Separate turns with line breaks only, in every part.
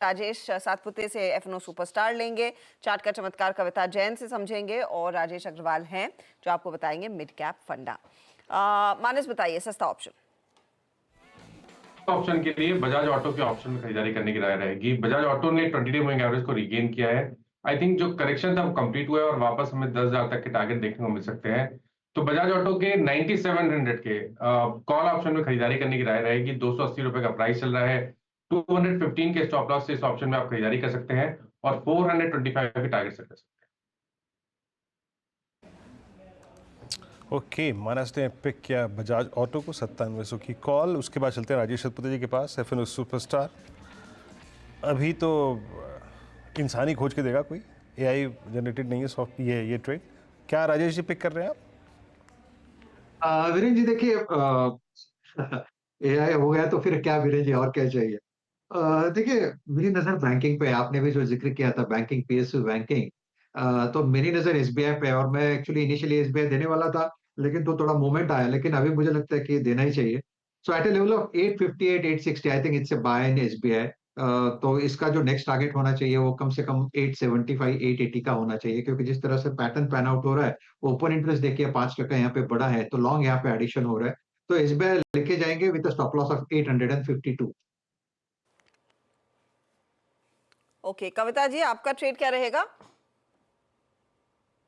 राजेश सातपुते से F&O superstar लेंगे, chart का चमत्कार कविता जैन से समझेंगे और राजेश अग्रवाल हैं जो आपको बताएंगे मिड कैप फंडा। मानस बताइए सस्ता ऑप्शन।
ऑप्शन के लिए बजाज ऑटो के ऑप्शन में खरीदारी करने की राय रहेगी। बजाज ऑटो ने 20 डे मूविंग एवरेज को रिगेन किया है। आई थिंक जो करेक्शन था वो कंप्लीट हुआ है और वापस हमें 10,000 तक के टारगेट देखने को मिल सकते हैं। तो बजाज ऑटो के 9700 के कॉल ऑप्शन में खरीदारी करने की राय रहेगी। 280 रुपए का प्राइस चल रहा है। 215 के स्टॉप लॉस से इस ऑप्शन में आप खरीदारी कर सकते हैं और 425 के टारगेट सेट कर सकते हैं।
ओके, मानस ने पिक किया बजाज ऑटो को 9700 की कॉल। उसके बाद चलते हैं राजेश सतपुते जी के पास, एफएनओ सुपरस्टार। अभी तो इंसानी खोज के देगा, कोई एआई जनरेटेड नहीं है सॉफ्ट ये ट्रेड। क्या राजेश जी पिक कर रहे हैं आप?
वीरेंद्र जी देखिए, एआई हो गया तो फिर क्या वीरेंद्र जी, और क्या चाहिए। देखिए मेरी नजर बैंकिंग पे, आपने भी जो जिक्र किया था बैंकिंग, पीएसयू बैंकिंग, तो मेरी नजर एसबीआई पे, और मैं एक्चुअली इनिशियली एसबीआई देने वाला था, लेकिन तो थोड़ा मोमेंट आया, लेकिन अभी मुझे लगता है कि देना ही चाहिए। So at a level of 858 860 I think it's a buy in SBI. तो इसका जो नेक्स्ट टारगेट होना चाहिए वो कम से कम 875 880 का होना चाहिए, क्योंकि जिस तरह से पैटर्न पैन आउट हो रहा है, ओपन इंटरेस्ट देखिए 5% यहाँ पे बड़ा है, तो लॉन्ग यहाँ पे एडिशन हो रहा है। तो एसबीआई लेके जाएंगे with stop loss of 852।
Okay Kavita ji, आपका ट्रेड क्या रहेगा?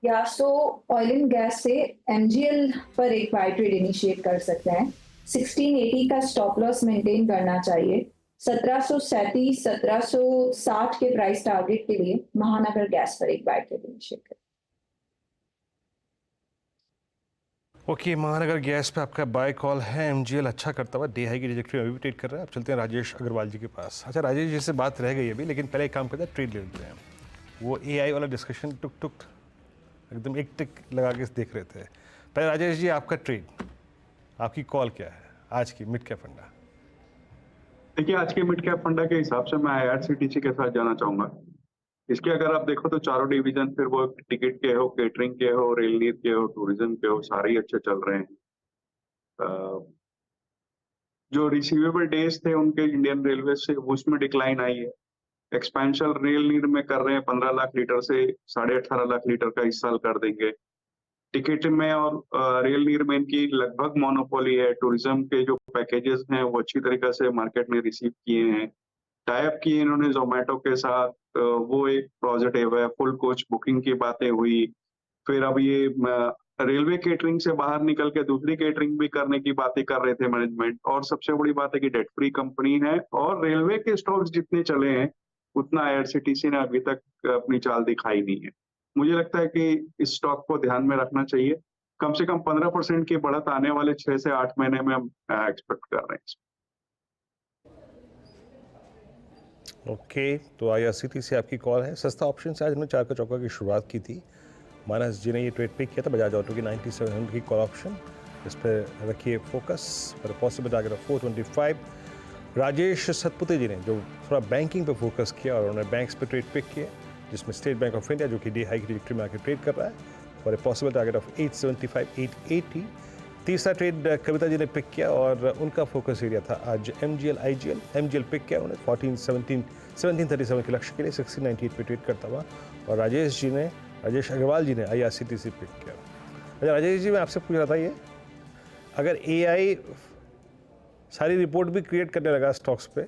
या सो ऑयल एंड गैस से एमजीएल पर एक बाय ट्रेड इनिशिएट कर सकते हैं। 1680 का स्टॉप लॉस मेंटेन करना चाहिए। 1737 1760 के प्राइस टारगेट के लिए महानगर गैस पर एक बाय ट्रेड इनिशिएट करें।
ओके, महानगर गैस पे आपका बाय कॉल है। एमजीएल अच्छा करता हुआ डे हाई की ट्रैजेक्टरी अभी भी ट्रेड कर रहा है। अब चलते हैं राजेश अग्रवाल जी के पास। अच्छा राजेश जी से बात रह गई अभी, लेकिन पहले एक काम करते हैं, ट्रेड ले लेते हैं। वो एआई वाला डिस्कशन टुक टुक एकदम एक टिक लगा के देख रहे थे। पहले राजेश जी, आपका ट्रेड, आपकी कॉल क्या है आज की मिड कैप फंडा?
देखिए आज के मिड कैप फंडा के हिसाब से मैं आईआरसीटीसी के साथ जाना चाहूंगा। इसके अगर आप देखो तो चारों डिवीजन, फिर वो टिकट के हो, केटरिंग के हो, रेल नीर के हो, टूरिज्म के हो, सारे ही अच्छे चल रहे हैं। जो रिसीवेबल डेज थे उनके इंडियन रेलवे से, उसमें डिक्लाइन आई है। एक्सपेंशन रेल नीर में कर रहे हैं 15 लाख लीटर से 18.5 लाख लीटर का इस साल कर देंगे। टिकट में और रेल नीर में इनकी लगभग मोनोपोली है। टूरिज्म के जो पैकेजेस हैं वो अच्छी तरीके से मार्केट ने रिसीव किए हैं। टाइप किए इन्होंने जोमेटो के साथ, वो एक पॉजिटिव है। फुल कोच बुकिंग की बातें हुई। फिर अब ये रेलवे केटरिंग से बाहर निकल के दूसरी केटरिंग भी करने की बातें कर रहे थे मैनेजमेंट। और सबसे बड़ी बात है कि डेट फ्री कंपनी है और रेलवे के स्टॉक्स जितने चले हैं उतना आईआरसीटीसी ने अभी तक अपनी चाल दिखाई नहीं है। मुझे लगता है कि इस स्टॉक को ध्यान में रखना चाहिए। कम से कम 15% की बढ़त आने वाले 6 से 8 महीने में हम एक्सपेक्ट कर रहे हैं।
ओके, तो आईआरसीटीसी आपकी कॉल है। सस्ता ऑप्शन से आज हमने चार का चौका की शुरुआत की थी। मानस जी ने ये ट्रेड पिक किया था बजाज ऑटो की 9700 की कॉल ऑप्शन। इस पर रखिए फोकस पर possible target of 425। Rajesh Satpute ji ने जो थोड़ा बैंकिंग पे फोकस किया और उन्होंने बैंक्स पे ट्रेड पिक किया, जिसमें स्टेट बैंक ऑफ इंडिया जो कि डे हाई की ट्रेजेक्टरी में आकर ट्रेड कर रहा है और पॉसिबल टारगेट ऑफ 875 880। तीसरा ट्रेड कविता जी ने पिक किया और उनका फोकस एरिया था आज एमजीएल आईजीएल। एमजीएल पिक किया उन्हें 1737 के लक्ष्य के लिए 1698 पे ट्रेड करता हुआ। और राजेश अग्रवाल जी ने आईआरसीटीसी पिक किया। अच्छा राजेश जी, मैं आपसे पूछ रहा था, ये अगर एआई सारी रिपोर्ट भी क्रिएट करने लगा स्टॉक्स पे